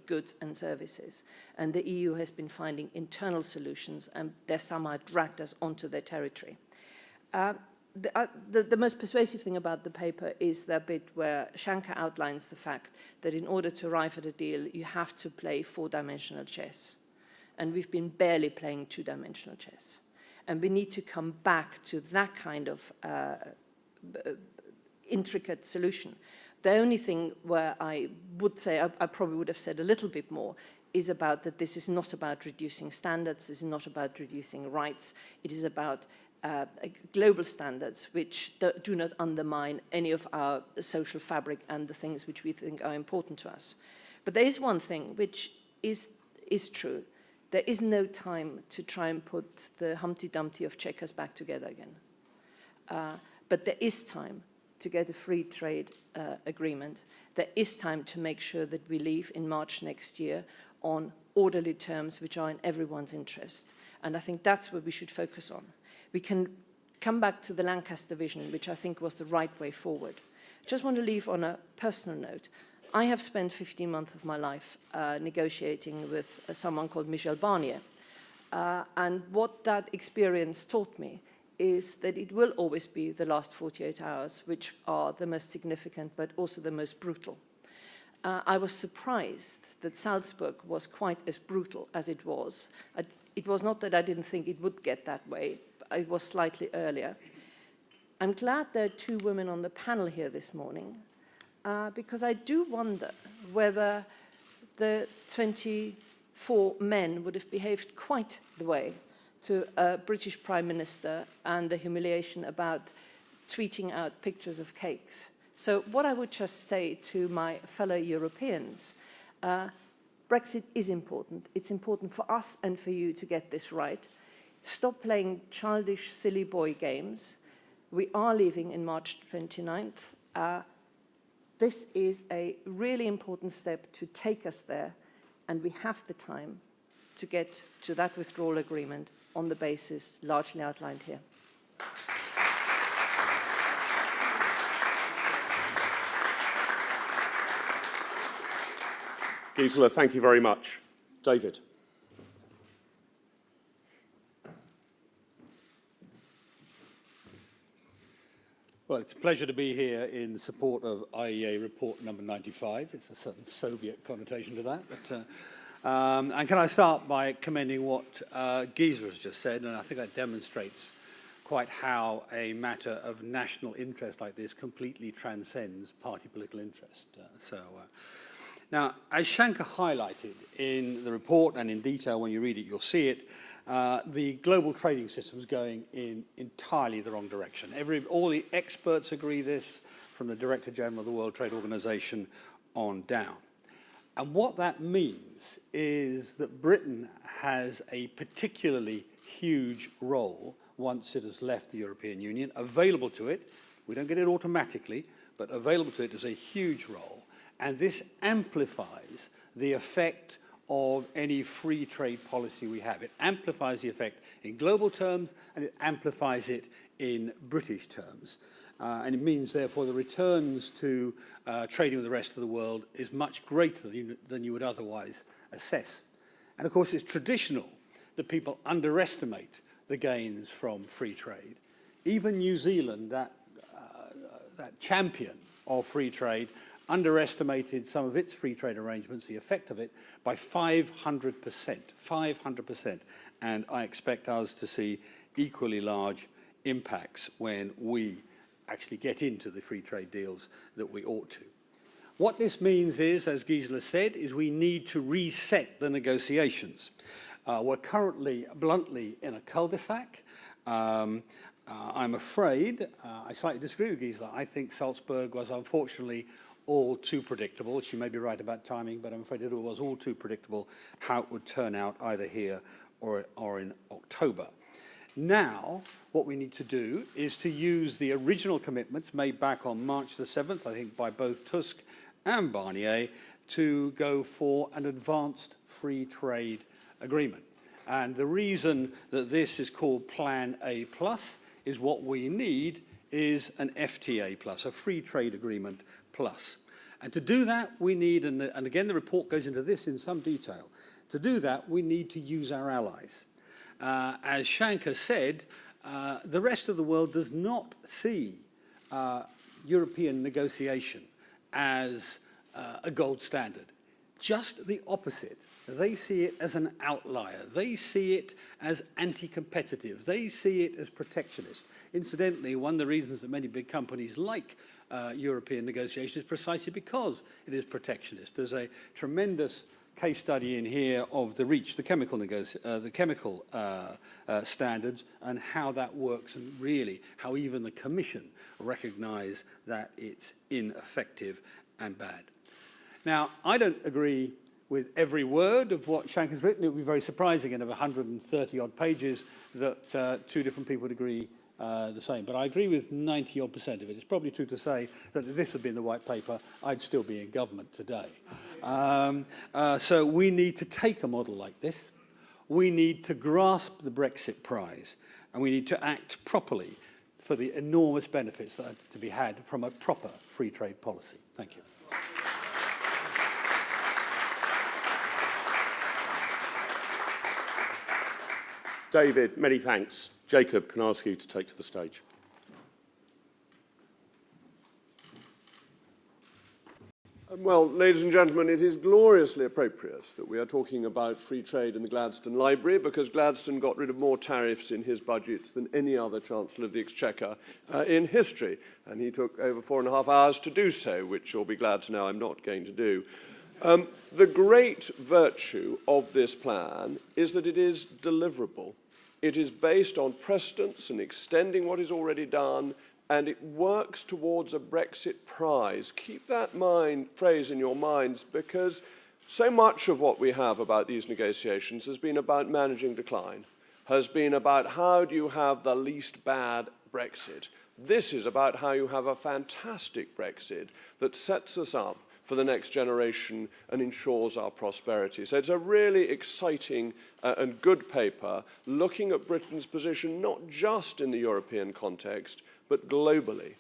goods and services. And the EU has been finding internal solutions, and they somehow dragged us onto their territory. The most persuasive thing about the paper is the bit where Shankar outlines the fact that in order to arrive at a deal, you have to play four-dimensional chess. And we've been barely playing two-dimensional chess. And we need to come back to that kind of intricate solution. The only thing where I would say, I probably would have said a little bit more, is about that this is not about reducing standards, this is not about reducing rights, it is about global standards which do not undermine any of our social fabric and the things which we think are important to us. But there is one thing which is true. There is no time to try and put the Humpty Dumpty of checkers back together again. But there is time to get a free trade agreement. There is time to make sure that we leave in March next year on orderly terms which are in everyone's interest. And I think that's what we should focus on. We can come back to the Lancaster vision, which I think was the right way forward. I just want to leave on a personal note. I have spent 15 months of my life negotiating with someone called Michel Barnier. And what that experience taught me is that it will always be the last 48 hours, which are the most significant, but also the most brutal. I was surprised that Salzburg was quite as brutal as it was. It was not that I didn't think it would get that way. It was slightly earlier. I'm glad there are two women on the panel here this morning, because I do wonder whether the 24 men would have behaved quite the way to a British Prime Minister and the humiliation about tweeting out pictures of cakes. So what I would just say to my fellow Europeans, Brexit is important. It's important for us and for you to get this right. Stop playing childish, silly boy games. We are leaving in March 29th. This is a really important step to take us there, and we have the time to get to that withdrawal agreement on the basis largely outlined here. Gisela, thank you very much. David. Well, it's a pleasure to be here in support of IEA report number 95. It's a certain Soviet connotation to that. But, and can I start by commending what Gisela has just said, and I think that demonstrates quite how a matter of national interest like this completely transcends party political interest. Now, as Shankar highlighted in the report and in detail when you read it, you'll see it, the global trading system is going in entirely the wrong direction. All the experts agree this, from the Director General of the World Trade Organization on down. And what that means is that Britain has a particularly huge role once it has left the European Union, available to it. We don't get it automatically, but available to it is a huge role. And this amplifies the effect of any free trade policy we have. It amplifies the effect in global terms, and it amplifies it in British terms. And it means, therefore, the returns to trading with the rest of the world is much greater than you would otherwise assess. And, of course, it's traditional that people underestimate the gains from free trade. Even New Zealand, that champion of free trade, underestimated some of its free trade arrangements, the effect of it, by 500%. 500%. And I expect us to see equally large impacts when we actually get into the free trade deals that we ought to. What this means is, as Gisela said, is we need to reset the negotiations. We're currently, bluntly, in a cul-de-sac. I'm afraid, I slightly disagree with Gisela. I think Salzburg was unfortunately all too predictable. She may be right about timing, but I'm afraid it was all too predictable how it would turn out either here or in October. Now, what we need to do is to use the original commitments made back on March the 7th, I think by both Tusk and Barnier, to go for an advanced free trade agreement. And the reason that this is called Plan A Plus is what we need is an FTA plus, a free trade agreement plus. And to do that, we need, and again the report goes into this in some detail, to do that we need to use our allies. As Shankar said, the rest of the world does not see European negotiation as a gold standard. Just the opposite. They see it as an outlier. They see it as anti-competitive. They see it as protectionist. Incidentally, one of the reasons that many big companies like European negotiation is precisely because it is protectionist. There's a tremendous case study in here of the REACH, the chemical standards, and how that works, and really how even the Commission recognise that it's ineffective and bad. Now, I don't agree with every word of what Shankar's written. It would be very surprising in 130-odd pages that two different people would agree the same. But I agree with 90-odd% of it. It's probably true to say that if this had been the white paper, I'd still be in government today. So we need to take a model like this. We need to grasp the Brexit prize, and we need to act properly for the enormous benefits that are to be had from a proper free trade policy. Thank you. David, many thanks. Jacob, can I ask you to take to the stage? Well, ladies and gentlemen, it is gloriously appropriate that we are talking about free trade in the Gladstone Library, because Gladstone got rid of more tariffs in his budgets than any other Chancellor of the Exchequer in history. And he took over 4.5 hours to do so, which you'll be glad to know I'm not going to do. The great virtue of this plan is that it is deliverable. It is based on precedents and extending what is already done, and it works towards a Brexit prize. Keep that phrase in your minds, because so much of what we have about these negotiations has been about managing decline, has been about how do you have the least bad Brexit. This is about how you have a fantastic Brexit that sets us up for the next generation and ensures our prosperity. So it's a really exciting and good paper looking at Britain's position not just in the European context, but globally.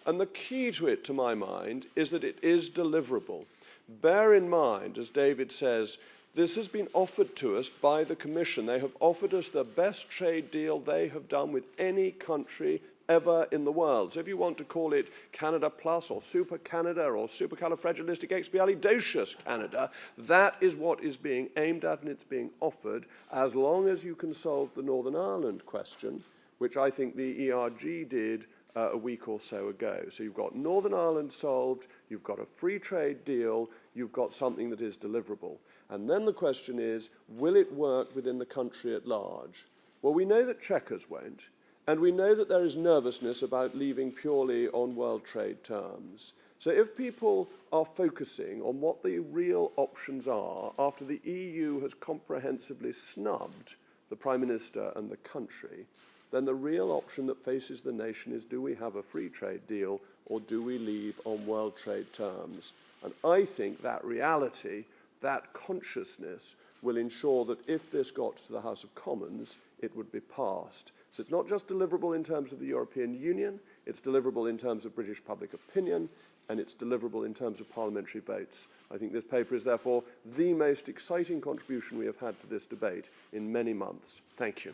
And the key to it, to my mind, is that it is deliverable. Bear in mind, as David says, this has been offered to us by the Commission. They have offered us the best trade deal they have done with any country ever in the world. So if you want to call it Canada Plus or Super Canada or Supercalifragilisticexpialidocious Canada, that is what is being aimed at and it's being offered, as long as you can solve the Northern Ireland question, which I think the ERG did a week or so ago. So you've got Northern Ireland solved, you've got a free trade deal, you've got something that is deliverable. And then the question is, will it work within the country at large? Well, we know that Chequers won't. And we know that there is nervousness about leaving purely on world trade terms. So if people are focusing on what the real options are after the EU has comprehensively snubbed the Prime Minister and the country, then the real option that faces the nation is, do we have a free trade deal or do we leave on world trade terms? And I think that reality, that consciousness, will ensure that if this got to the House of Commons, it would be passed. So it's not just deliverable in terms of the European Union, it's deliverable in terms of British public opinion, and it's deliverable in terms of parliamentary votes. I think this paper is therefore the most exciting contribution we have had to this debate in many months. Thank you.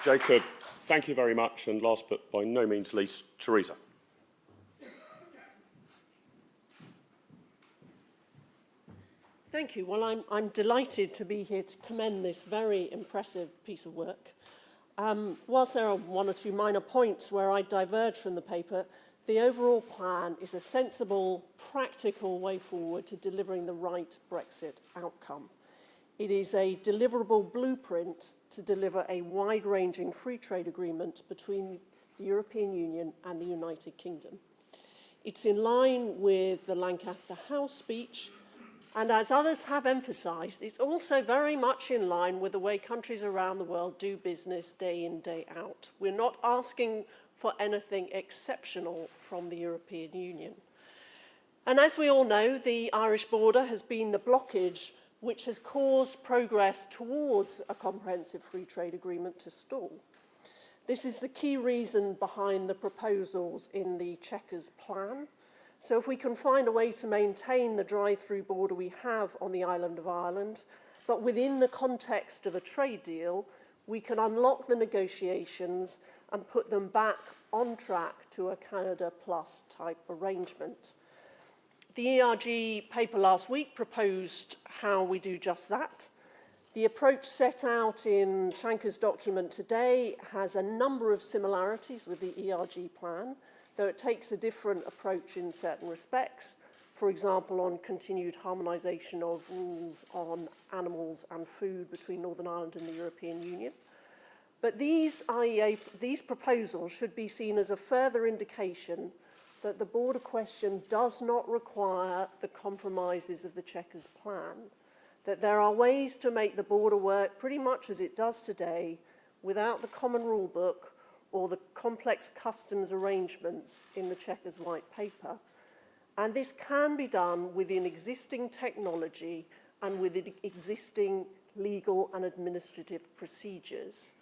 Jacob, thank you very much. And last but by no means least, Theresa. Thank you. Well, I'm delighted to be here to commend this very impressive piece of work. Whilst there are one or two minor points where I diverge from the paper, the overall plan is a sensible, practical way forward to delivering the right Brexit outcome. It is a deliverable blueprint to deliver a wide-ranging free trade agreement between the European Union and the United Kingdom. It's in line with the Lancaster House speech, and as others have emphasised, it's also very much in line with the way countries around the world do business day in, day out. We're not asking for anything exceptional from the European Union. And as we all know, the Irish border has been the blockage which has caused progress towards a comprehensive free trade agreement to stall. This is the key reason behind the proposals in the Chequers plan. So if we can find a way to maintain the drive-through border we have on the island of Ireland, but within the context of a trade deal, we can unlock the negotiations and put them back on track to a Canada Plus type arrangement. The ERG paper last week proposed how we do just that. The approach set out in Shanker's document today has a number of similarities with the ERG plan, though it takes a different approach in certain respects, for example, on continued harmonisation of rules on animals and food between Northern Ireland and the European Union. But these proposals should be seen as a further indication that the border question does not require the compromises of the Chequers plan, that there are ways to make the border work pretty much as it does today without the common rule book or the complex customs arrangements in the Chequers white paper. And this can be done within existing technology and within existing legal and administrative procedures.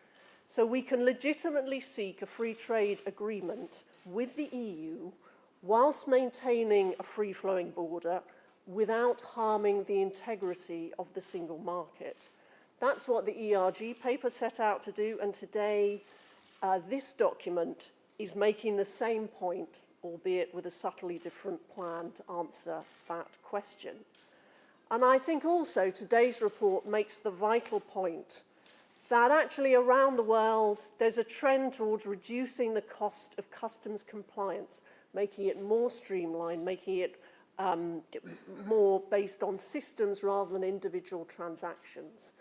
So we can legitimately seek a free trade agreement with the EU whilst maintaining a free-flowing border without harming the integrity of the single market. That's what the ERG paper set out to do, and today this document is making the same point, albeit with a subtly different plan to answer that question. And I think also today's report makes the vital point that actually around the world there's a trend towards reducing the cost of customs compliance, making it more streamlined, making it more based on systems rather than individual transactions.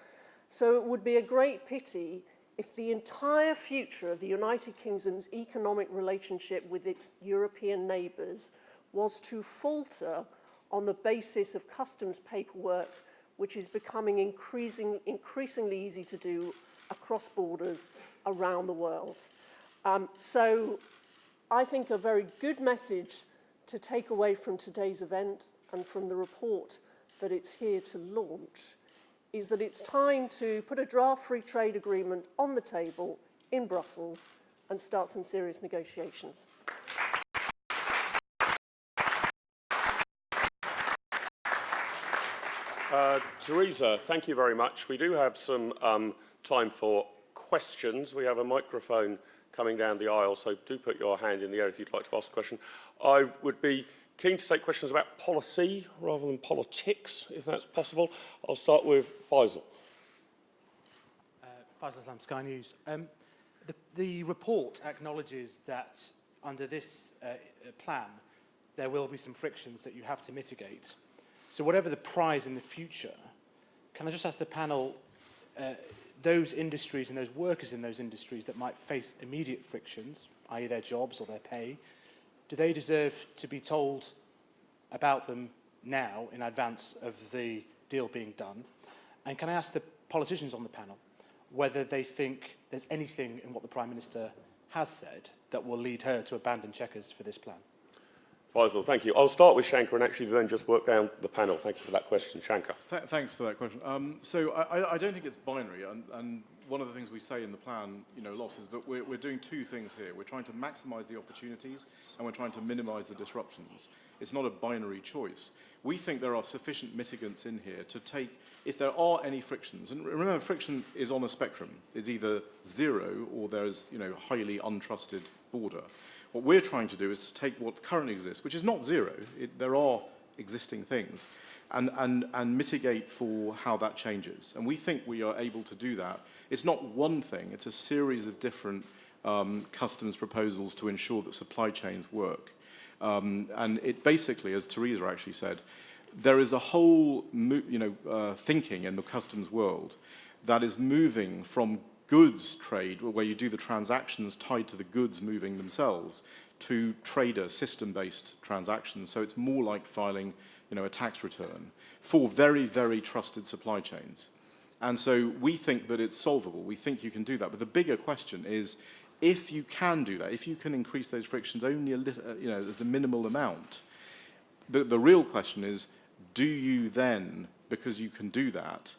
So it would be a great pity if the entire future of the United Kingdom's economic relationship with its European neighbours was to falter on the basis of customs paperwork, which is becoming increasingly easy to do across borders around the world. So I think a very good message to take away from today's event and from the report that it's here to launch is that it's time to put a draft free trade agreement on the table in Brussels and start some serious negotiations. Theresa, thank you very much. We do have some time for questions. We have a microphone coming down the aisle, so do put your hand in the air if you'd like to ask a question. I would be keen to take questions about policy rather than politics, if that's possible. I'll start with Faisal. Faisal Islam, Sky News. The report acknowledges that under this plan, there will be some frictions that you have to mitigate. So whatever the prize in the future, can I just ask the panel, those industries and those workers in those industries that might face immediate frictions, i.e. their jobs or their pay, do they deserve to be told about them now in advance of the deal being done? And can I ask the politicians on the panel whether they think there's anything in what the Prime Minister has said that will lead her to abandon Chequers for this plan? Faisal, thank you. I'll start with Shankar and actually then just work down the panel. Thank you for that question. Shankar. Thanks for that question. So I don't think it's binary, and one of the things we say in the plan, a lot is that we're doing two things here. We're trying to maximise the opportunities and we're trying to minimise the disruptions. It's not a binary choice. We think there are sufficient mitigants in here to take, if there are any frictions, and remember friction is on a spectrum. It's either zero or there's highly untrusted border. What we're trying to do is to take what currently exists, which is not zero, there are existing things, and mitigate for how that changes. And we think we are able to do that. It's not one thing, it's a series of different customs proposals to ensure that supply chains work. And it basically, as Theresa actually said, there is a whole thinking in the customs world that is moving from goods trade, where you do the transactions tied to the goods moving themselves, to trader system-based transactions. So it's more like filing, a tax return for very, very trusted supply chains. And so we think that it's solvable. We think you can do that. But the bigger question is, if you can do that, if you can increase those frictions only a little, there's a minimal amount, the real question is, do you then, because you can do that,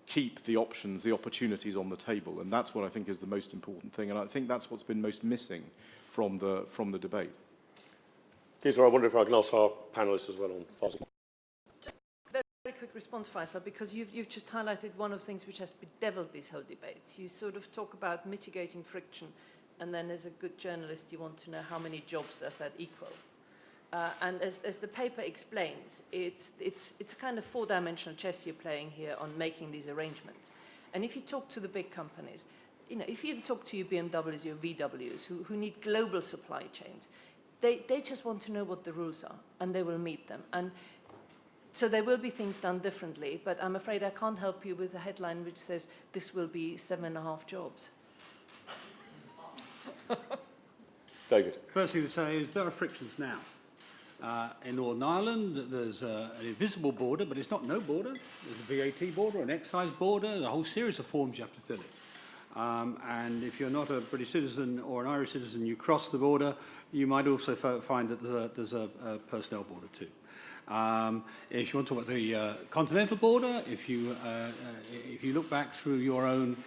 keep the options, the opportunities on the table, and that's what I think is the most important thing, and I think that's what's been most missing from the debate. Peter, I wonder if I can ask our panellists as well on Faisal. Very quick response, Faisal, because you've just highlighted one of the things which has bedeviled these whole debates. You sort of talk about mitigating friction, and then as a good journalist, you want to know how many jobs does that equal. And as the paper explains, it's a kind of four-dimensional chess you're playing here on making these arrangements. And if you talk to the big companies, you know, if you talk to your BMWs, your VWs, who need global supply chains, they just want to know what the rules are, and they will meet them. And so there will be things done differently, but I'm afraid I can't help you with a headline which says this will be 7.5 jobs. David. First thing to say is there are frictions now. In Northern Ireland, there's an invisible border, but it's not no border. There's a VAT border, an excise border, a whole series of forms you have to fill in. And if you're not a British citizen or an Irish citizen, you cross the border, you might also find that there's a personnel border too. If you want to talk about the continental border, if you look back through your own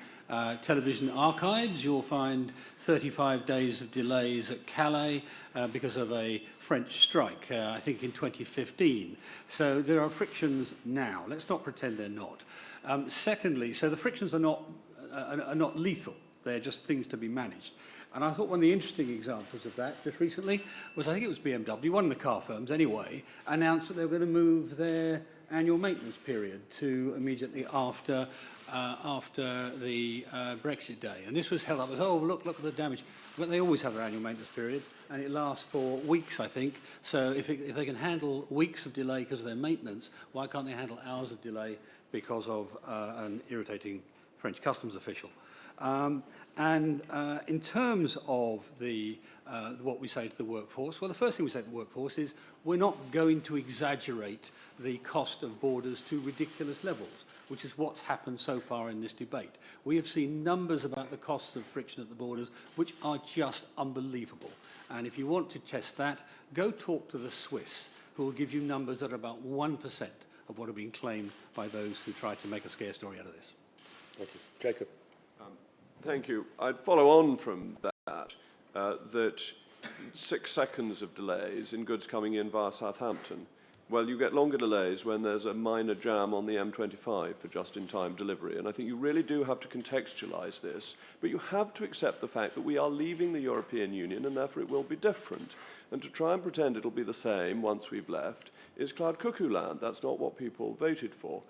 television archives, you'll find 35 days of delays at Calais because of a French strike, I think in 2015. So there are frictions now. Let's not pretend they're not. Secondly, so the frictions are not lethal. They're just things to be managed. And I thought one of the interesting examples of that just recently was, I think it was BMW, one of the car firms anyway, announced that they were going to move their annual maintenance period to immediately after the Brexit day. And this was held up as, oh, look at the damage. But they always have their annual maintenance period, and it lasts for weeks, I think. So if they can handle weeks of delay because of their maintenance, why can't they handle hours of delay because of an irritating French customs official? In terms of what we say to the workforce, well, the first thing we say to the workforce is we're not going to exaggerate the cost of borders to ridiculous levels, which is what's happened so far in this debate. We have seen numbers about the costs of friction at the borders which are just unbelievable. And if you want to test that, go talk to the Swiss, who will give you numbers that are about 1% of what are being claimed by those who try to make a scare story out of this. Thank you. Jacob. Thank you. I'd follow on from that, that 6 seconds of delays in goods coming in via Southampton. Well, you get longer delays when there's a minor jam on the M25 for just-in-time delivery. And I think you really do have to contextualise this. But you have to accept the fact that we are leaving the European Union, and therefore it will be different. And to try and pretend it'll be the same once we've left is cloud cuckoo land. That's not what people voted for.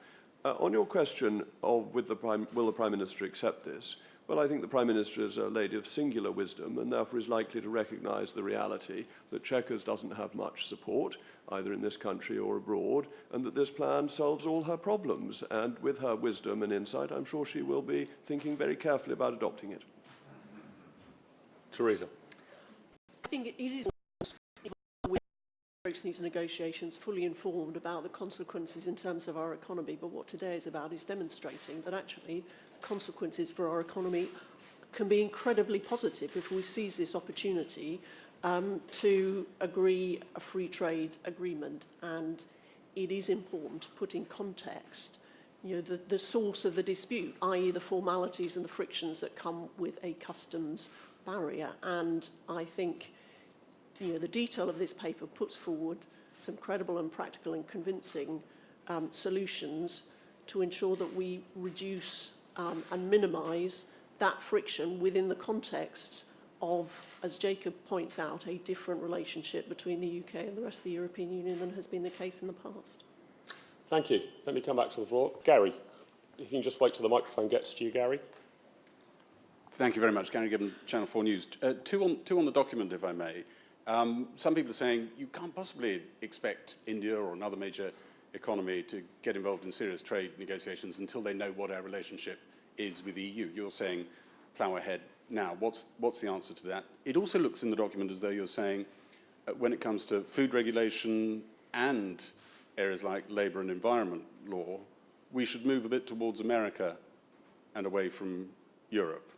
On your question of will the Prime Minister accept this, well, I think the Prime Minister is a lady of singular wisdom and therefore is likely to recognise the reality that Chequers doesn't have much support, either in this country or abroad, and that this plan solves all her problems. And with her wisdom and insight, I'm sure she will be thinking very carefully about adopting it. Theresa. I think it is approach these negotiations fully informed about the consequences in terms of our economy, but what today is about is demonstrating that actually consequences for our economy can be incredibly positive if we seize this opportunity to agree a free trade agreement. And it is important to put in context, you know, the source of the dispute, i.e. the formalities and the frictions that come with a customs barrier. And I think, you know, the detail of this paper puts forward some credible and practical and convincing solutions to ensure that we reduce and minimise that friction within the context of, as Jacob points out, a different relationship between the UK and the rest of the European Union than has been the case in the past. Thank you. Let me come back to the floor. Gary, if you can just wait till the microphone gets to you, Gary. Thank you very much. Gary Gibbon, Channel 4 News. Two on the document, if I may. Some people are saying you can't possibly expect India or another major economy to get involved in serious trade negotiations until they know what our relationship is with the EU. You're saying plough ahead now. What's the answer to that? It also looks in the document as though you're saying when it comes to food regulation and areas like labour and environment law, we should move a bit towards America and away from Europe.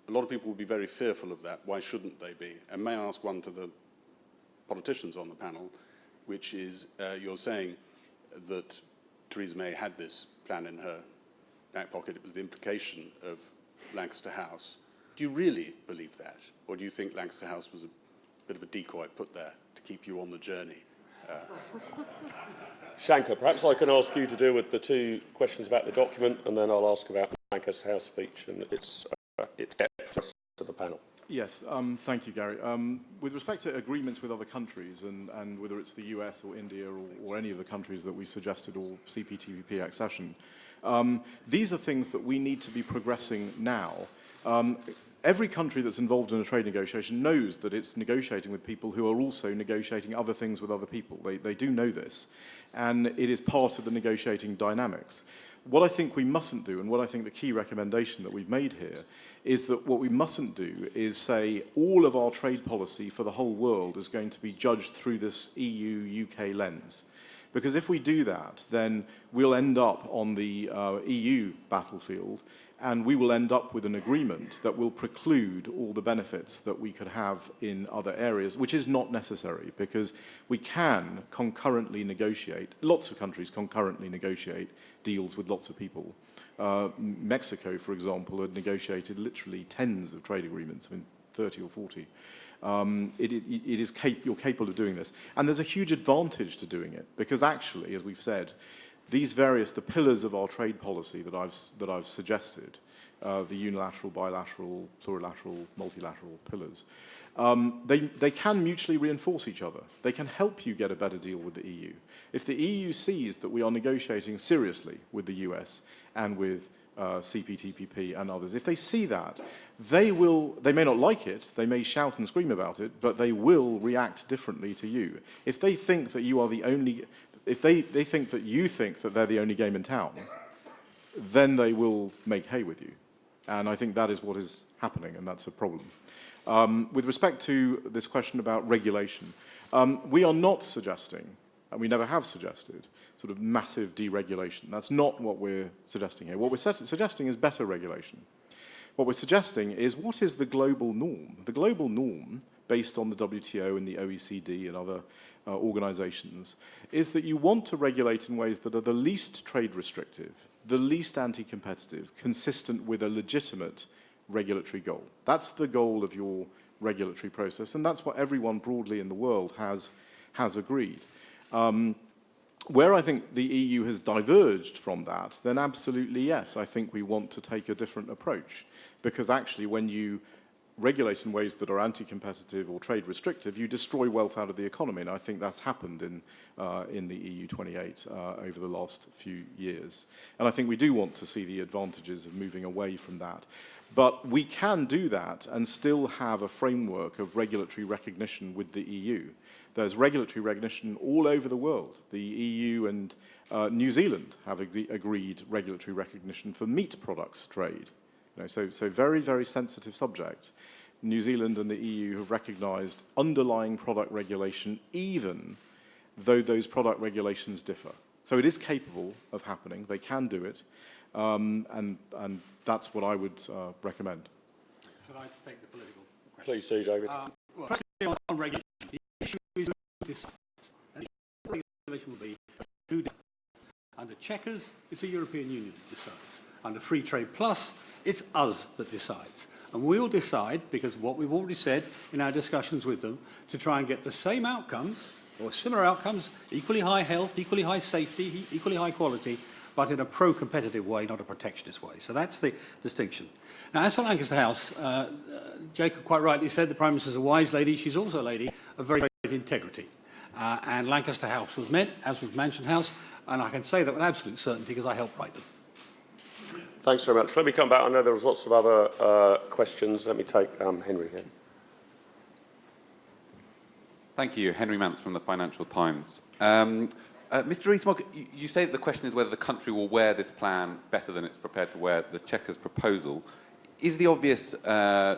A lot of people would be very fearful of that. Why shouldn't they be? And may I ask one to the politicians on the panel, which is you're saying that Theresa May had this plan in her back pocket it was the implication of Lancaster House. Do you really believe that? Or do you think Lancaster House was a bit of a decoy put there to keep you on the journey? Shankar, perhaps I can ask you to deal with the two questions about the document, and then I'll ask about the Lancaster House speech and its depth to the panel. Yes, thank you, Gary. With respect to agreements with other countries, and whether it's the US or India or any of the countries that we suggested, or CPTPP accession, these are things that we need to be progressing now. Every country that's involved in a trade negotiation knows that it's negotiating with people who are also negotiating other things with other people. They do know this, and it is part of the negotiating dynamics. What I think we mustn't do, and what I think the key recommendation that we've made here, is that what we mustn't do is say all of our trade policy for the whole world is going to be judged through this EU-UK lens. Because if we do that, then we'll end up on the EU battlefield, and we will end up with an agreement that will preclude all the benefits that we could have in other areas, which is not necessary, because we can concurrently negotiate, lots of countries concurrently negotiate deals with lots of people. Mexico, for example, had negotiated literally tens of trade agreements, I mean 30 or 40. You're capable of doing this. And there's a huge advantage to doing it, because actually, as we've said, the pillars of our trade policy that I've suggested, the unilateral, bilateral, plurilateral, multilateral pillars, they can mutually reinforce each other. They can help you get a better deal with the EU. If the EU sees that we are negotiating seriously with the US and with CPTPP and others, if they see that, they may not like it, they may shout and scream about it, but they will react differently to you. If they think that you are the only, if they think that you think that they're the only game in town, then they will make hay with you. And I think that is what is happening, and that's a problem. With respect to this question about regulation, we are not suggesting, and we never have suggested, sort of massive deregulation. That's not what we're suggesting here. What we're suggesting is better regulation. What we're suggesting is, what is the global norm? The global norm, based on the WTO and the OECD and other organizations, is that you want to regulate in ways that are the least trade restrictive, the least anti-competitive, consistent with a legitimate regulatory goal. That's the goal of your regulatory process, and that's what everyone broadly in the world has agreed. Where I think the EU has diverged from that, then absolutely yes, I think we want to take a different approach, because actually when you regulate in ways that are anti-competitive or trade restrictive, you destroy wealth out of the economy, and I think that's happened in the EU 28 over the last few years. And I think we do want to see the advantages of moving away from that. But we can do that and still have a framework of regulatory recognition with the EU. There's regulatory recognition all over the world. The EU and New Zealand have agreed regulatory recognition for meat products trade. You know, so very, very sensitive subject. New Zealand and the EU have recognized underlying product regulation, even though those product regulations differ. So it is capable of happening. They can do it. And that's what I would recommend. Should I take the political question? Please do, David. Well, firstly, on regulation, the issue is who decides. And the regulation will be who decides. Under Chequers, it's the European Union that decides. Under Free Trade Plus, it's us that decides. And we'll decide, because what we've already said in our discussions with them, to try and get the same outcomes, or similar outcomes, equally high health, equally high safety, equally high quality, but in a pro-competitive way, not a protectionist way. So that's the distinction. Now, as for Lancaster House, Jacob quite rightly said the Prime Minister's a wise lady. She's also a lady of very great integrity. And Lancaster House was met, as was Mansion House, and I can say that with absolute certainty because I helped write them. Thanks very much. Let me come back. I know there was lots of other questions. Let me take Henry here. Thank you. Henry Mance from the Financial Times. Mr. Rees-Mogg, you say that the question is whether the country will wear this plan better than it's prepared to wear the Chequers proposal. Is the obvious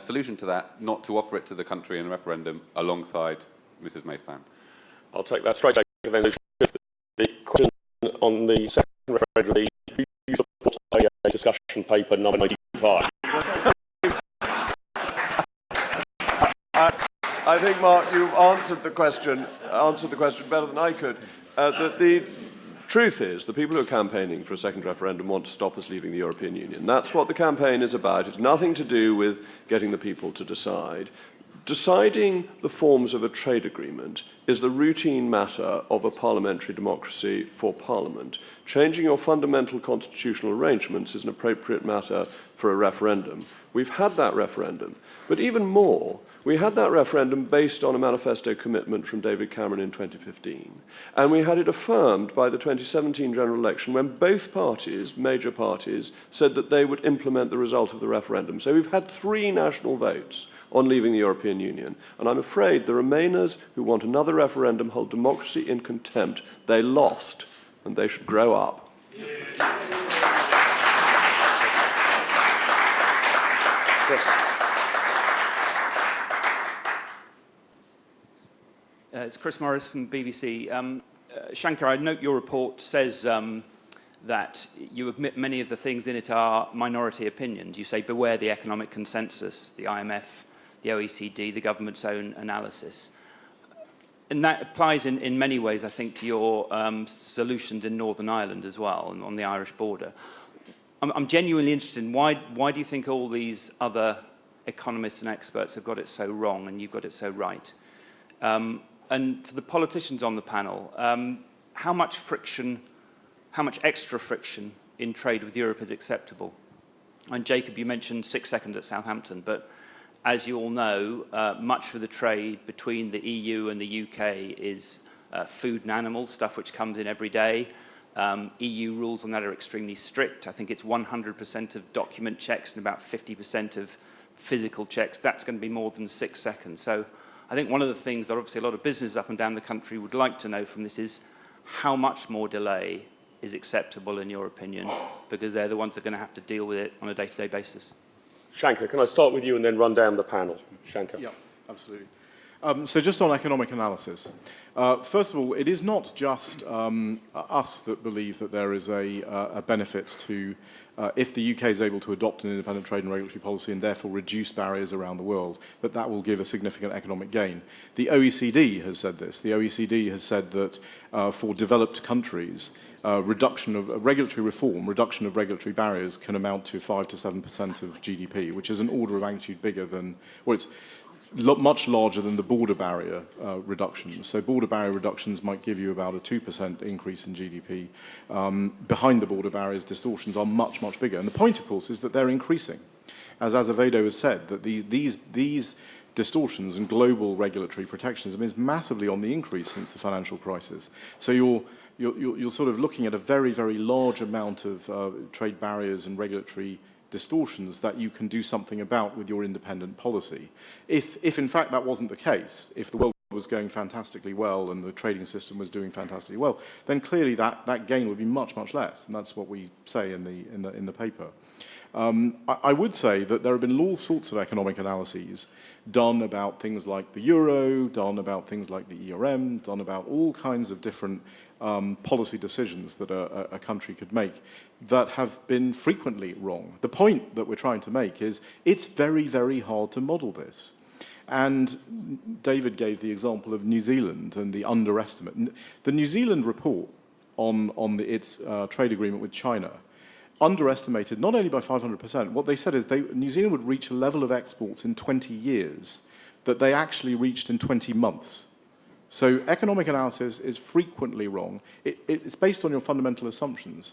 solution to that not to offer it to the country in a referendum alongside Mrs. May's plan? I'll take that straight. Then the question on the second referendum, do you support a discussion paper number 95? I think, Mark, you've answered the question better than I could. That the Truth is, the people who are campaigning for a second referendum want to stop us leaving the European Union. That's what the campaign is about. It's nothing to do with getting the people to decide. Deciding the forms of a trade agreement is the routine matter of a parliamentary democracy for Parliament. Changing your fundamental constitutional arrangements is an appropriate matter for a referendum. We've had that referendum, but even more, we had that referendum based on a manifesto commitment from David Cameron in 2015, and we had it affirmed by the 2017 general election when both parties, major parties, said that they would implement the result of the referendum. So we've had 3 national votes on leaving the European Union, and I'm afraid the Remainers who want another referendum hold democracy in contempt. They lost, and they should grow up. Yes. It's Chris Morris from BBC. Shankar, I note your report says that you admit many of the things in it are minority opinions. You say, beware the economic consensus, the IMF, the OECD, the government's own analysis. And that applies in many ways, I think, to your solutions in Northern Ireland as well, on the Irish border. I'm genuinely interested in why do you think all these other economists and experts have got it so wrong and you've got it so right? And for the politicians on the panel, how much extra friction in trade with Europe is acceptable? And Jacob, you mentioned 6 seconds at Southampton, but as you all know, much of the trade between the EU and the UK is food and animals, stuff which comes in every day. EU rules on that are extremely strict. I think it's 100% of document checks and about 50% of physical checks. That's going to be more than 6 seconds. So I think one of the things that obviously a lot of businesses up and down the country would like to know from this is how much more delay is acceptable in your opinion, because they're the ones that are going to have to deal with it on a day-to-day basis. Shankar, can I start with you and then run down the panel? Shankar. Yeah, absolutely. So just on economic analysis. First of all, it is not just us that believe that there is a benefit to, if the UK is able to adopt an independent trade and regulatory policy and therefore reduce barriers around the world, that will give a significant economic gain. The OECD has said this. The OECD has said that for developed countries, reduction of regulatory reform, reduction of regulatory barriers can amount to 5 to 7% of GDP, which is an order of magnitude bigger than, well, it's much larger than the border barrier reductions. So border barrier reductions might give you about a 2% increase in GDP. Behind the border barriers, distortions are much, much bigger. And the point, of course, is that they're increasing. As Azevedo has said, that these distortions and global regulatory protectionism is massively on the increase since the financial crisis. So you're sort of looking at a very, very large amount of trade barriers and regulatory distortions that you can do something about with your independent policy. If in fact that wasn't the case, if the world was going fantastically well and the trading system was doing fantastically well, then clearly that gain would be much, much less, and that's what we say in the paper. I would say that there have been all sorts of economic analyses done about things like the euro, done about things like the ERM, done about all kinds of different policy decisions that a country could make that have been frequently wrong. The point that we're trying to make is it's very, very hard to model this. And David gave the example of New Zealand and the underestimate. The New Zealand report on its trade agreement with China underestimated not only by 500%, what they said is New Zealand would reach a level of exports in 20 years that they actually reached in 20 months. So economic analysis is frequently wrong. It's based on your fundamental assumptions.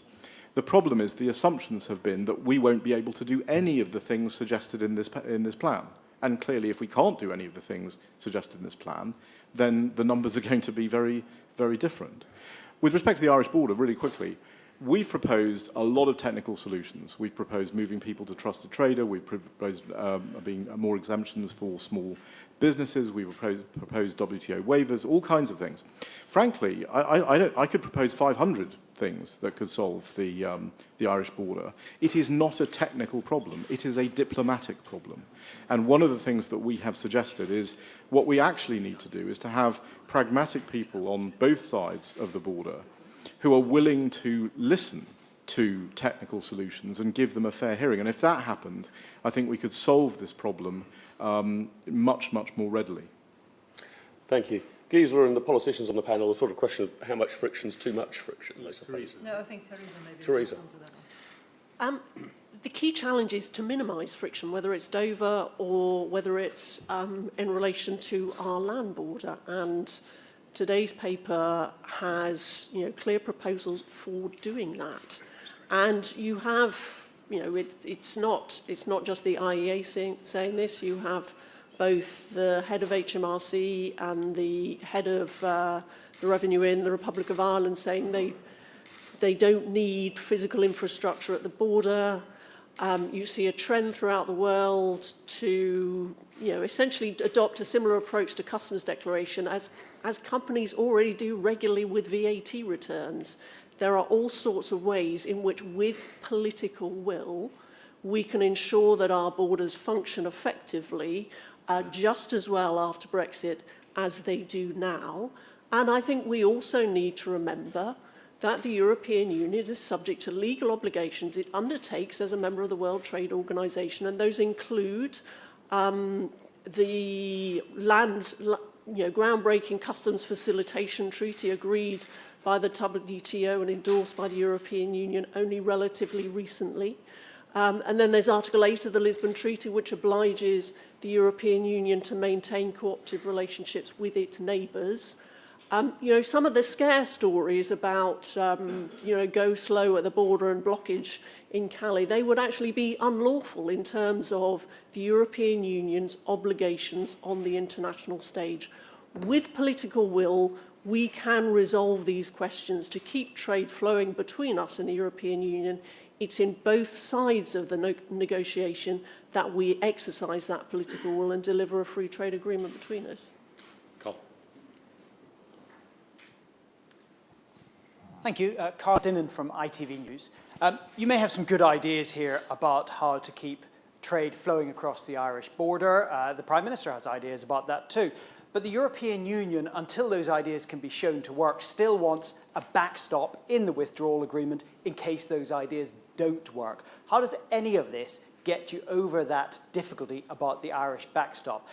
The problem is the assumptions have been that we won't be able to do any of the things suggested in this plan. And clearly, if we can't do any of the things suggested in this plan, then the numbers are going to be very, very different. With respect to the Irish border, really quickly, we've proposed a lot of technical solutions. We've proposed moving people to trusted trader. We've proposed being more exemptions for small businesses. We've proposed WTO waivers, all kinds of things. Frankly, I could propose 500 things that could solve the Irish border. It is not a technical problem. It is a diplomatic problem. And one of the things that we have suggested is what we actually need to do is to have pragmatic people on both sides of the border who are willing to listen to technical solutions and give them a fair hearing. And if that happened, I think we could solve this problem much, much more readily. Thank you. Gisela and the politicians on the panel, the sort of question of how much friction is too much friction, I suppose. No, I think Theresa maybe. Theresa. The key challenge is to minimise friction, whether it's Dover or whether it's in relation to our land border. And today's paper has, clear proposals for doing that. And you have, it's not just the IEA saying this. You have both the head of HMRC and the head of the Revenue in the Republic of Ireland saying they don't need physical infrastructure at the border. You see a trend throughout the world to, essentially adopt a similar approach to customs declaration as companies already do regularly with VAT returns. There are all sorts of ways in which, with political will, we can ensure that our borders function effectively just as well after Brexit as they do now. And I think we also need to remember that the European Union is subject to legal obligations it undertakes as a member of the World Trade Organization, and those include the groundbreaking customs facilitation treaty agreed by the WTO and endorsed by the European Union only relatively recently. And then there's Article 8 of the Lisbon Treaty, which obliges the European Union to maintain cooperative relationships with its neighbours. Some of the scare stories about, go slow at the border and blockage in Calais, they would actually be unlawful in terms of the European Union's obligations on the international stage. With political will, we can resolve these questions to keep trade flowing between us and the European Union. It's in both sides of the negotiation that we exercise that political will and deliver a free trade agreement between us. Thank you. Carl Dinnan from ITV News. You may have some good ideas here about how to keep trade flowing across the Irish border. The Prime Minister has ideas about that too. But the European Union, until those ideas can be shown to work, still wants a backstop in the withdrawal agreement in case those ideas don't work. How does any of this get you over that difficulty about the Irish backstop?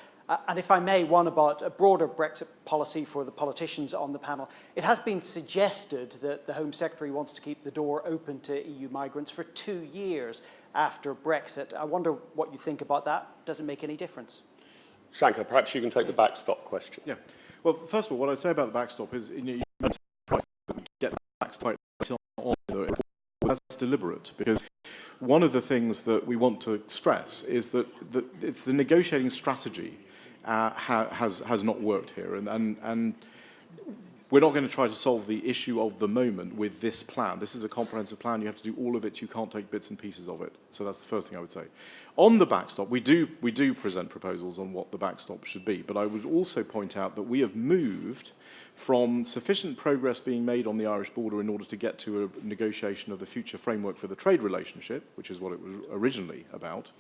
And if I may, one about a broader Brexit policy for the politicians on the panel. It has been suggested that the Home Secretary wants to keep the door open to EU migrants for 2 years after Brexit. I wonder what you think about that. Does it make any difference? Shankar, perhaps you can take the backstop question. Yeah. Well, first of all, what I'd say about the backstop is, you get the backstop on that's deliberate, because one of the things that we want to stress is that it's the negotiating strategy has not worked here, and we're not going to try to solve the issue of the moment with this plan. This is a comprehensive plan. You have to do all of it. You can't take bits and pieces of it. So that's the first thing I would say. On the backstop, we do present proposals on what the backstop should be, but I would also point out that we have moved from sufficient progress being made on the Irish border in order to get to a negotiation of the future framework for the trade relationship, which is what it was originally about,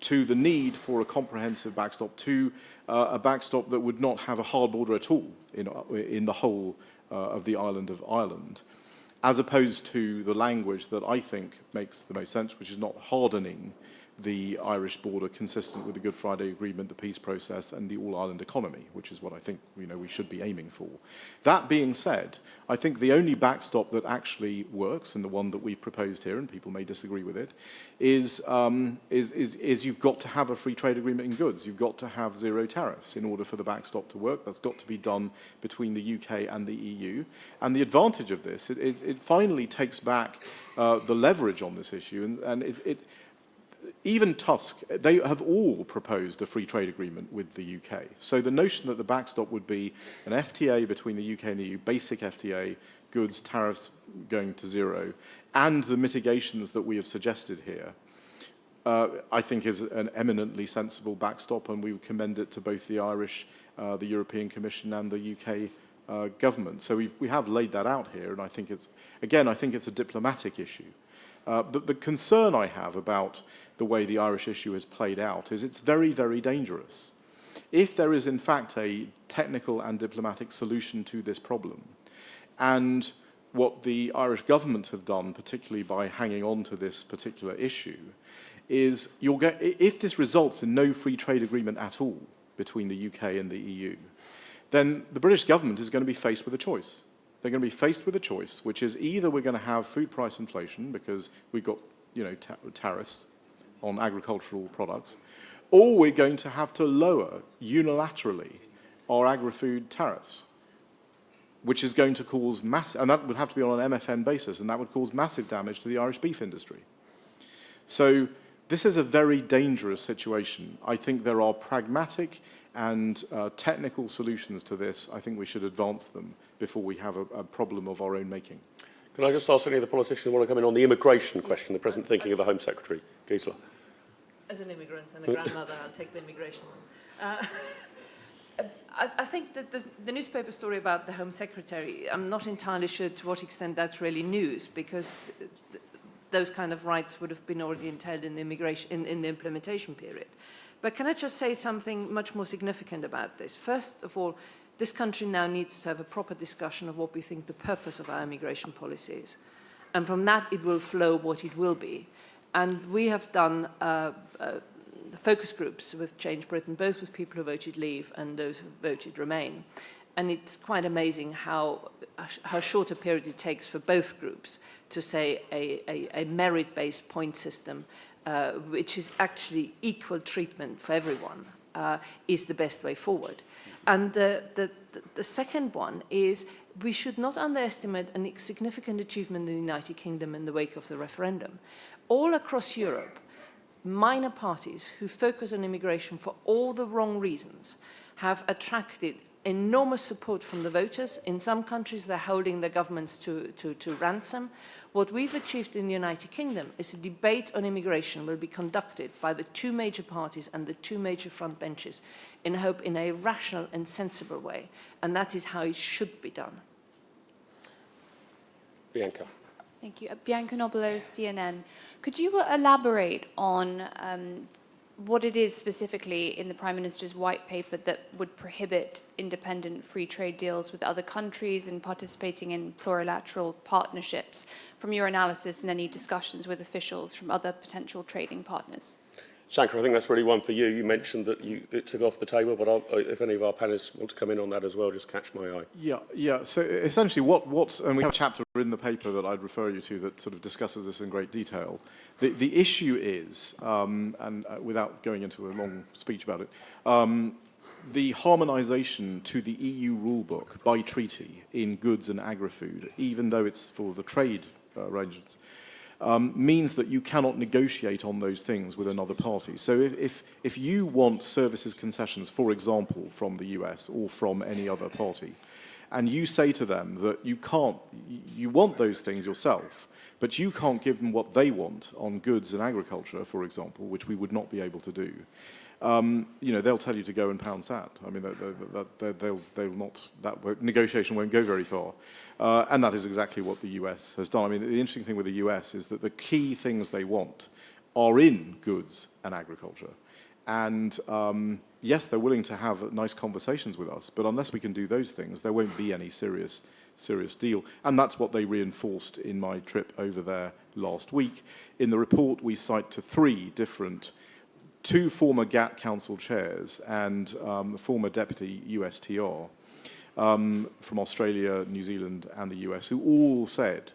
to the need for a comprehensive backstop, to a backstop that would not have a hard border at all in the whole of the island of Ireland, as opposed to the language that I think makes the most sense, which is not hardening the Irish border consistent with the Good Friday Agreement, the peace process, and the all-Ireland economy, which is what I think we should be aiming for. That being said, I think the only backstop that actually works, and the one that we've proposed here, and people may disagree with it, is you've got to have a free trade agreement in goods. You've got to have zero tariffs in order for the backstop to work. That's got to be done between the UK and the EU. And the advantage of this, it finally takes back the leverage on this issue, and even Tusk, they have all proposed a free trade agreement with the UK. So the notion that the backstop would be an FTA between the UK and the EU, basic FTA, goods, tariffs going to zero, and the mitigations that we have suggested here, I think is an eminently sensible backstop, and we would commend it to both the Irish, the European Commission, and the UK government. So we have laid that out here, and I think it's a diplomatic issue. But the concern I have about the way the Irish issue has played out is it's very, very dangerous. If there is, in fact, a technical and diplomatic solution to this problem, and what the Irish government have done, particularly by hanging on to this particular issue, is if this results in no free trade agreement at all between the UK and the EU, then the British government is going to be faced with a choice. They're going to be faced with a choice, which is either we're going to have food price inflation because we've got, tariffs on agricultural products, or we're going to have to lower unilaterally our agri-food tariffs, which is going to cause massive, and that would have to be on an MFN basis, and that would cause massive damage to the Irish beef industry. So this is a very dangerous situation. I think there are pragmatic and technical solutions to this. I think we should advance them before we have a problem of our own making. Can I just ask any of the politicians who want to come in on the immigration question, the present thinking of the Home Secretary? Gisela. As an immigrant and a grandmother, I'll take the immigration one. I think that the newspaper story about the Home Secretary, I'm not entirely sure to what extent that's really news, because those kind of rights would have been already entailed in the in the implementation period. But can I just say something much more significant about this? First of all, this country now needs to have a proper discussion of what we think the purpose of our immigration policy is. And from that, it will flow what it will be. And we have done focus groups with Change Britain, both with people who voted Leave and those who voted Remain. And it's quite amazing how short a period it takes for both groups to say a merit-based point system, which is actually equal treatment for everyone, is the best way forward. And the second one is we should not underestimate a significant achievement in the United Kingdom in the wake of the referendum. All across Europe, minor parties who focus on immigration for all the wrong reasons have attracted enormous support from the voters. In some countries, they're holding their governments to ransom. What we've achieved in the United Kingdom is a debate on immigration will be conducted by the two major parties and the two major front benches in a rational and sensible way. And that is how it should be done. Bianca. Thank you. Bianca Nobilo, CNN. Could you elaborate on what it is specifically in the Prime Minister's white paper that would prohibit independent free trade deals with other countries and participating in plurilateral partnerships from your analysis and any discussions with officials from other potential trading partners? Shankar, I think that's really one for you. You mentioned that it took off the table, but if any of our panelists want to come in on that as well, just catch my eye. Yeah. So essentially and we have a chapter in the paper that I'd refer you to that sort of discusses this in great detail. The issue is, and without going into a long speech about it, the harmonisation to the EU rulebook by treaty in goods and agri-food, even though it's for the trade arrangements, means that you cannot negotiate on those things with another party. So if you want services concessions, for example, from the US or from any other party, and you say to them that you want those things yourself, but you can't give them what they want on goods and agriculture, for example, which we would not be able to do, they'll tell you to go and pound sand. I mean, they'll not, that negotiation won't go very far. And that is exactly what the US has done. I mean, the interesting thing with the US is that the key things they want are in goods and agriculture. And yes, they're willing to have nice conversations with us, but unless we can do those things, there won't be any serious deal. And that's what they reinforced in my trip over there last week. In the report, we cite to two former GATT Council chairs and the former deputy USTR from Australia, New Zealand, and the US, who all said,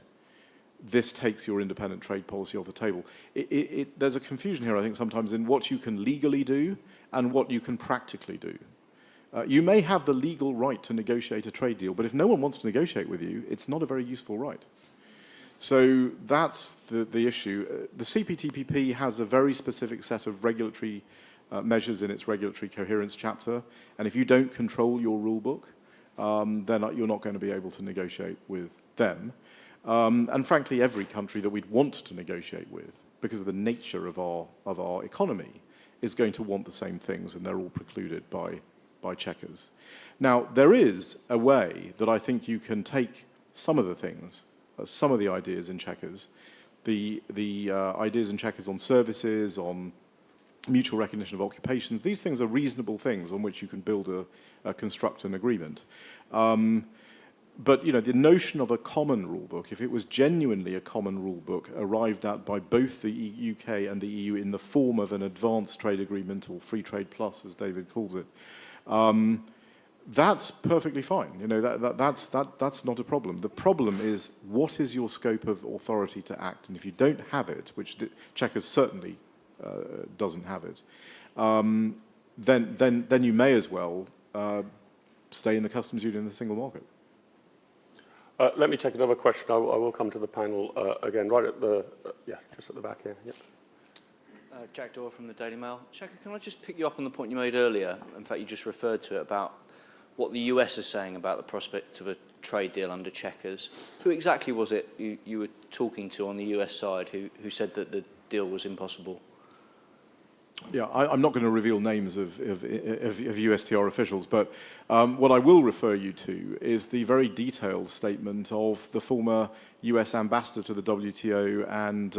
this takes your independent trade policy off the table. There's a confusion here, I think, sometimes in what you can legally do and what you can practically do. You may have the legal right to negotiate a trade deal, but if no one wants to negotiate with you, it's not a very useful right. So that's the issue. The CPTPP has a very specific set of regulatory measures in its regulatory coherence chapter, and if you don't control your rule book, then you're not going to be able to negotiate with them. And frankly, every country that we'd want to negotiate with, because of the nature of our economy, is going to want the same things, and they're all precluded by checkers. Now, there is a way that I think you can take some of the things, some of the ideas in checkers, the ideas in checkers on services, on mutual recognition of occupations. These things are reasonable things on which you can build construct an agreement. But the notion of a common rule book, if it was genuinely a common rule book arrived at by both the UK and the EU in the form of an advanced trade agreement, or free trade plus, as David calls it, that's perfectly fine. You know, that's not a problem. The problem is, what is your scope of authority to act? And if you don't have it, which the Chequers certainly doesn't have it, then you may as well stay in the customs union and the single market. Let me take another question. I will come to the panel again, right at the, just at the back here. Yep. Jack Doyle from the Daily Mail. Checker, can I just pick you up on the point you made earlier? In fact, you just referred to it about what the US is saying about the prospect of a trade deal under Chequers. Who exactly was it you were talking to on the US side who said that the deal was impossible? Yeah, I'm not going to reveal names of USTR officials, but what I will refer you to is the very detailed statement of the former US ambassador to the WTO and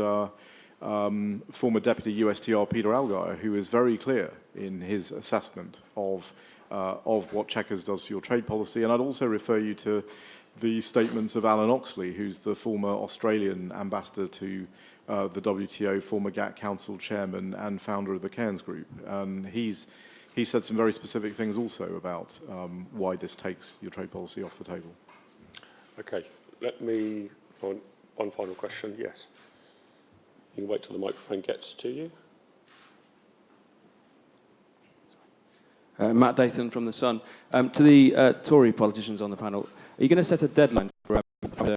former deputy USTR Peter Allgaier, who is very clear in his assessment of what Chequers does for your trade policy. And I'd also refer you to the statements of Alan Oxley, who's the former Australian ambassador to the WTO, former GATT Council chairman and founder of the Cairns Group. And he said some very specific things also about why this takes your trade policy off the table. Okay, let me find one final question. Yes. You can wait till the microphone gets to you. Matt Dathan from The Sun. To the Tory politicians on the panel, are you going to set a deadline for to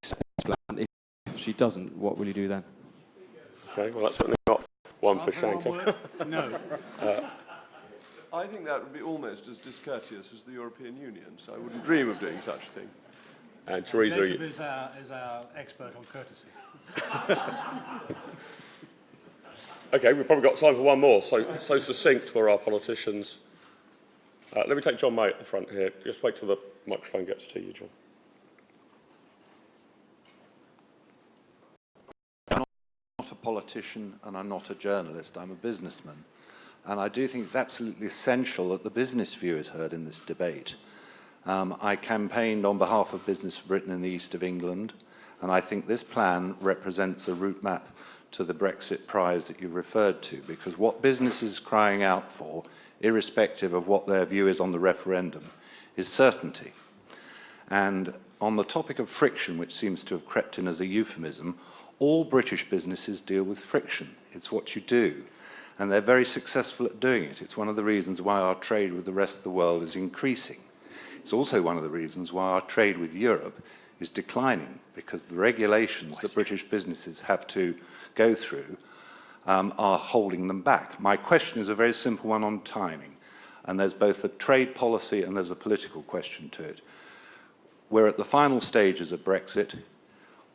accept this plan? If she doesn't, what will you do then? Okay, well, that's certainly not one for Shanker. No. I think that would be almost as discourteous as the European Union, so I wouldn't dream of doing such a thing. And Theresa, Jacob is our expert on courtesy. Okay, we've probably got time for one more. So succinct were our politicians. Let me take John May at the front here. Just wait till the microphone gets to you, John. I'm not a politician and I'm not a journalist. I'm a businessman. And I do think it's absolutely essential that the business view is heard in this debate. I campaigned on behalf of Business for Britain in the east of England, and I think this plan represents a route map to the Brexit prize that you referred to, because what business is crying out for, irrespective of what their view is on the referendum, is certainty. And on the topic of friction, which seems to have crept in as a euphemism, all British businesses deal with friction. It's what you do. And they're very successful at doing it. It's one of the reasons why our trade with the rest of the world is increasing. It's also one of the reasons why our trade with Europe is declining, because the regulations that British businesses have to go through are holding them back. My question is a very simple one on timing, and there's both a trade policy and there's a political question to it. We're at the final stages of Brexit.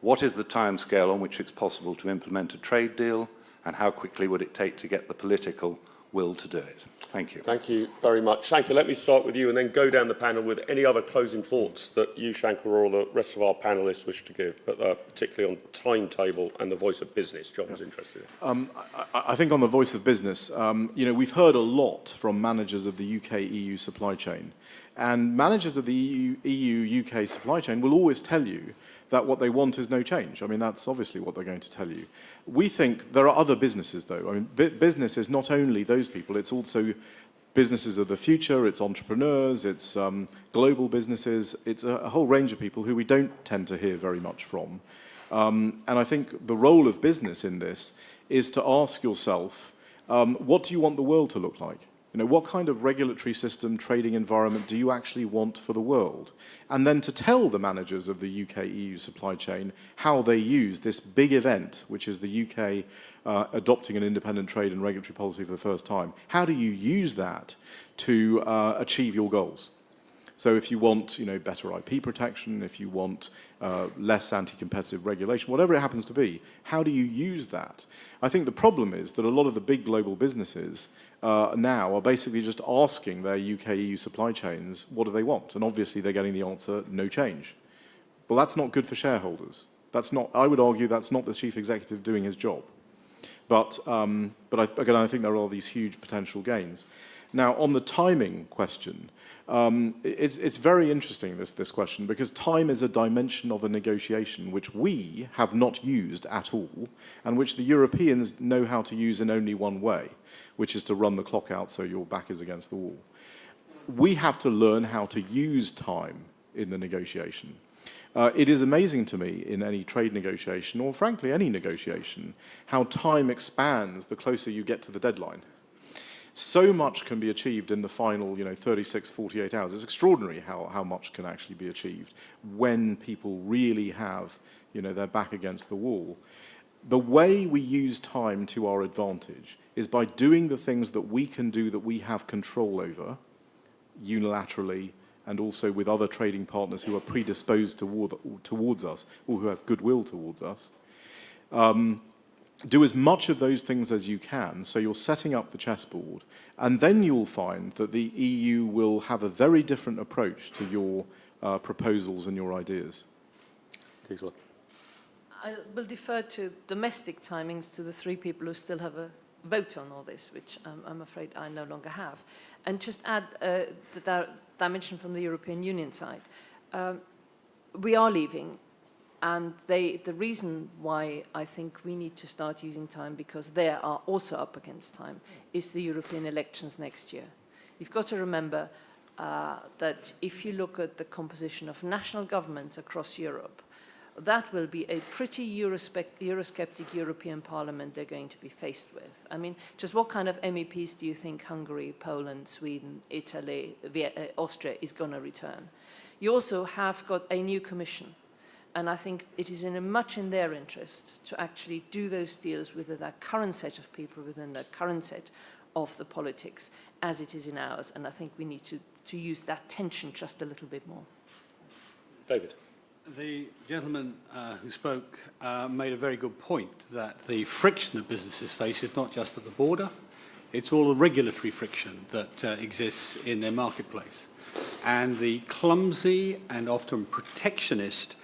What is the timescale on which it's possible to implement a trade deal, and how quickly would it take to get the political will to do it? Thank you. Thank you very much. Shanker, let me start with you and then go down the panel with any other closing thoughts that you, Shanker, or the rest of our panellists wish to give, but particularly on timetable and the voice of business. John was interested in. I think on the voice of business, you know, we've heard a lot from managers of the UK-EU supply chain. And managers of the EU-UK supply chain will always tell you that what they want is no change. I mean, that's obviously what they're going to tell you. We think there are other businesses, though. I mean, business is not only those people, it's also businesses of the future, it's entrepreneurs, it's global businesses, it's a whole range of people who we don't tend to hear very much from. And I think the role of business in this is to ask yourself, what do you want the world to look like? You know, what kind of regulatory system, trading environment do you actually want for the world? And then to tell the managers of the UK-EU supply chain how they use this big event, which is the UK adopting an independent trade and regulatory policy for the first time. How do you use that to achieve your goals? So if you want, you know, better IP protection, if you want less anti-competitive regulation, whatever it happens to be, how do you use that? I think the problem is that a lot of the big global businesses now are basically just asking their UK-EU supply chains, what do they want? And obviously they're getting the answer, no change. Well, that's not good for shareholders. That's not, I would argue that's not the chief executive doing his job. But again, I think there are these huge potential gains. Now, on the timing question, it's very interesting, this question, because time is a dimension of a negotiation which we have not used at all, and which the Europeans know how to use in only one way, which is to run the clock out so your back is against the wall. we have to learn how to use time in the negotiation. It is amazing to me in any trade negotiation, or frankly any negotiation, how time expands the closer you get to the deadline. So much can be achieved in the final 36, 48 hours. It's extraordinary how much can actually be achieved when people really have their back against the wall. The way we use time to our advantage is by doing the things that we can do that we have control over unilaterally, and also with other trading partners who are predisposed towards us, or who have goodwill towards us. Do as much of those things as you can, so you're setting up the chessboard, and then you'll find that the EU will have a very different approach to your proposals and your ideas. I will defer to domestic timings to the three people who still have a vote on all this, which I'm afraid I no longer have. And just add the dimension from the European Union side. We are leaving, and the reason why I think we need to start using time, because they are also up against time, is the European elections next year. You've got to remember that if you look at the composition of national governments across Europe, that will be a pretty Eurosceptic European Parliament they're going to be faced with. I mean, just what kind of MEPs do you think Hungary, Poland, Sweden, Italy, Austria is going to return? You also have got a new commission, and I think it is much in their interest to actually do those deals with that current set of people within the current set of the politics as it is in ours, and I think we need to use that tension just a little bit more. David. The gentleman who spoke made a very good point that the friction that businesses face is not just at the border, it's all the regulatory friction that exists in their marketplace. And the clumsy and often protectionist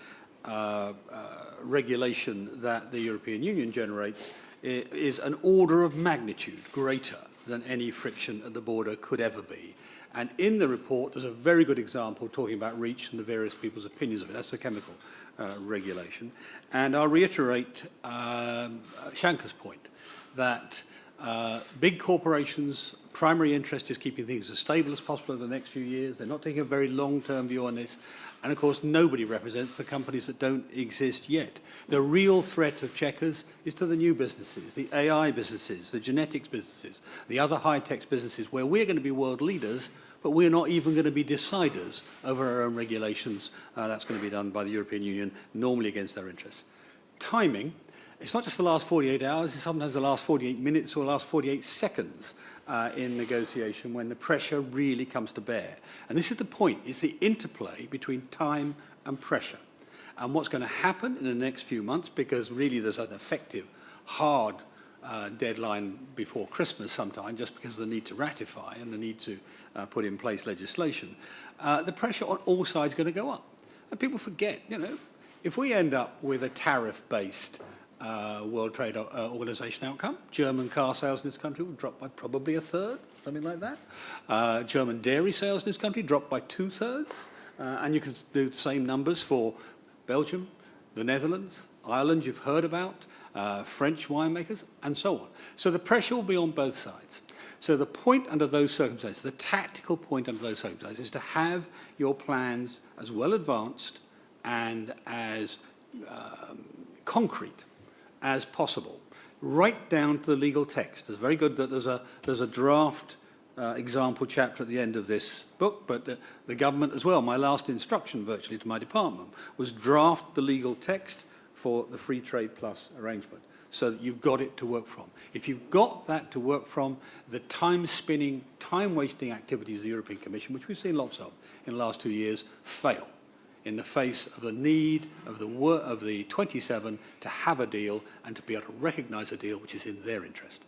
regulation that the European Union generates is an order of magnitude greater than any friction at the border could ever be. And in the report, there's a very good example talking about REACH and the various people's opinions of it. That's the chemical regulation. And I'll reiterate Shanker's point that big corporations' primary interest is keeping things as stable as possible over the next few years. They're not taking a very long-term view on this. And of course, nobody represents the companies that don't exist yet. The real threat of Chequers is to the new businesses, the AI businesses, the genetics businesses, the other high-tech businesses, where we're going to be world leaders, but we're not even going to be deciders over our own regulations. That's going to be done by the European Union, normally against their interests. Timing, it's not just the last 48 hours, it's sometimes the last 48 minutes or the last 48 seconds in negotiation when the pressure really comes to bear. And this is the point, it's the interplay between time and pressure. And what's going to happen in the next few months, because really there's an effective, hard deadline before Christmas sometime, just because of the need to ratify and the need to put in place legislation, the pressure on all sides is going to go up. And people forget, if we end up with a tariff-based World Trade Organization outcome, German car sales in this country will drop by probably a third, something like that. German dairy sales in this country drop by 2/3. And you can do the same numbers for Belgium, the Netherlands, Ireland, you've heard about, French winemakers, and so on. So the pressure will be on both sides. So the point under those circumstances, the tactical point under those circumstances, is to have your plans as well advanced and as concrete as possible, right down to the legal text. It's very good that there's a draft example chapter at the end of this book, but the government as well, my last instruction virtually to my department, was draft the legal text for the Free Trade Plus arrangement, so that you've got it to work from. If you've got that to work from, the time-spinning, time-wasting activities of the European Commission, which we've seen lots of in the last 2 years, fail in the face of the need of the 27 to have a deal and to be able to recognise a deal which is in their interest.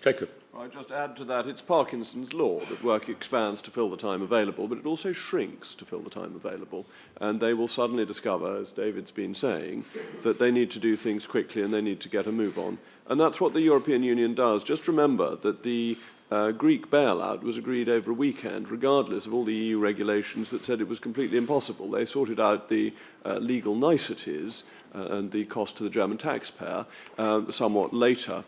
Jacob. I just add to that, it's Parkinson's law that work expands to fill the time available, but it also shrinks to fill the time available. And they will suddenly discover, as David's been saying, that they need to do things quickly and they need to get a move on. And that's what the European Union does. Just remember that the Greek bailout was agreed over a weekend, regardless of all the EU regulations that said it was completely impossible. They sorted out the legal niceties and the cost to the German taxpayer somewhat later.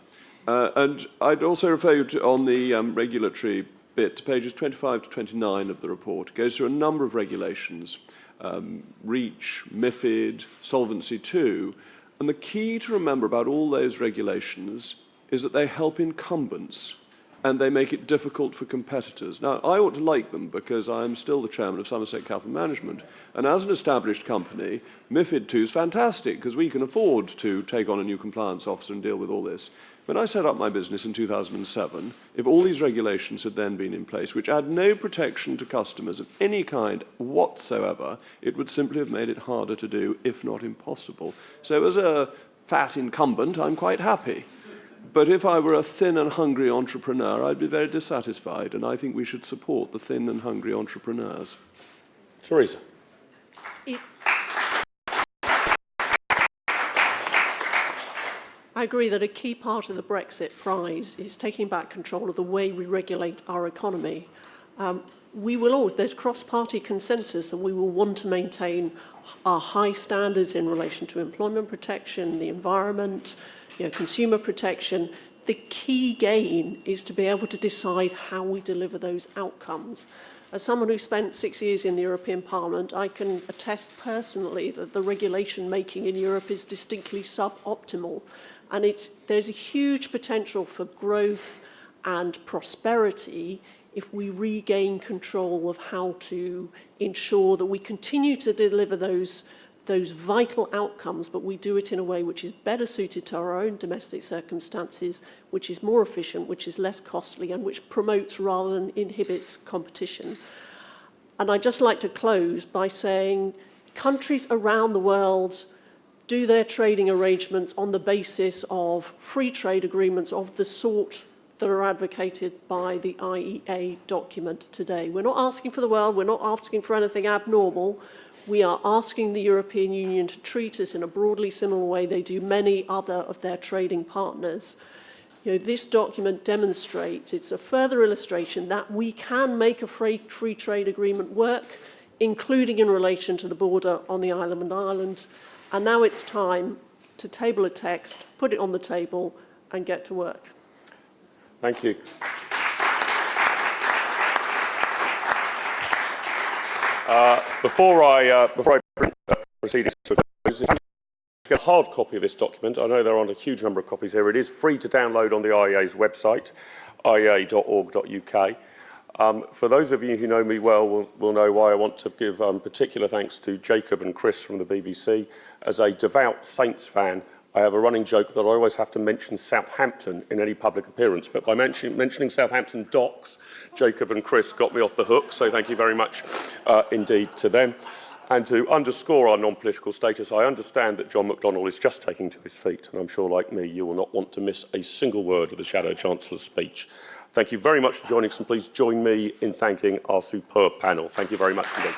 And I'd also refer you to, on the regulatory bit, to pages 25 to 29 of the report, goes through a number of regulations, REACH, MIFID, Solvency II, and the key to remember about all those regulations is that they help incumbents and they make it difficult for competitors. Now, I ought to like them because I'm still the chairman of Somerset Capital Management, and as an established company, MIFID II is fantastic because we can afford to take on a new compliance officer and deal with all this. When I set up my business in 2007, if all these regulations had then been in place, which add no protection to customers of any kind whatsoever, it would simply have made it harder to do, if not impossible. So as a fat incumbent, I'm quite happy. But if I were a thin and hungry entrepreneur, I'd be very dissatisfied, and I think we should support the thin and hungry entrepreneurs. Theresa. I agree that a key part of the Brexit prize is taking back control of the way we regulate our economy. There's cross-party consensus that we will want to maintain our high standards in relation to employment protection, the environment, consumer protection. The key gain is to be able to decide how we deliver those outcomes. As someone who spent 6 years in the European Parliament, I can attest personally that the regulation making in Europe is distinctly suboptimal. And there's a huge potential for growth and prosperity if we regain control of how to ensure that we continue to deliver those vital outcomes, but we do it in a way which is better suited to our own domestic circumstances, which is more efficient, which is less costly, and which promotes rather than inhibits competition. And I'd just like to close by saying countries around the world do their trading arrangements on the basis of free trade agreements of the sort that are advocated by the IEA document today. We're not asking for the world, we're not asking for anything abnormal. We are asking the European Union to treat us in a broadly similar way they do many other of their trading partners. This document demonstrates, it's a further illustration that we can make a free trade agreement work, including in relation to the border on the island of Ireland. And now it's time to table a text, put it on the table, and get to work. Thank you. Before I proceed to close, if you get a hard copy of this document, I know there aren't a huge number of copies here. It is free to download on the IEA's website, iea.org.uk. For those of you who know me well will know why I want to give particular thanks to Jacob and Chris from the BBC. As a devout Saints fan, I have a running joke that I always have to mention Southampton in any public appearance, but by mentioning Southampton Docks, Jacob and Chris got me off the hook, so thank you very much indeed to them. And to underscore our non-political status, I understand that John McDonnell is just taking to his feet, and I'm sure, like me, you will not want to miss a single word of the Shadow Chancellor's speech. Thank you very much for joining us, and please join me in thanking our superb panel. Thank you very much indeed.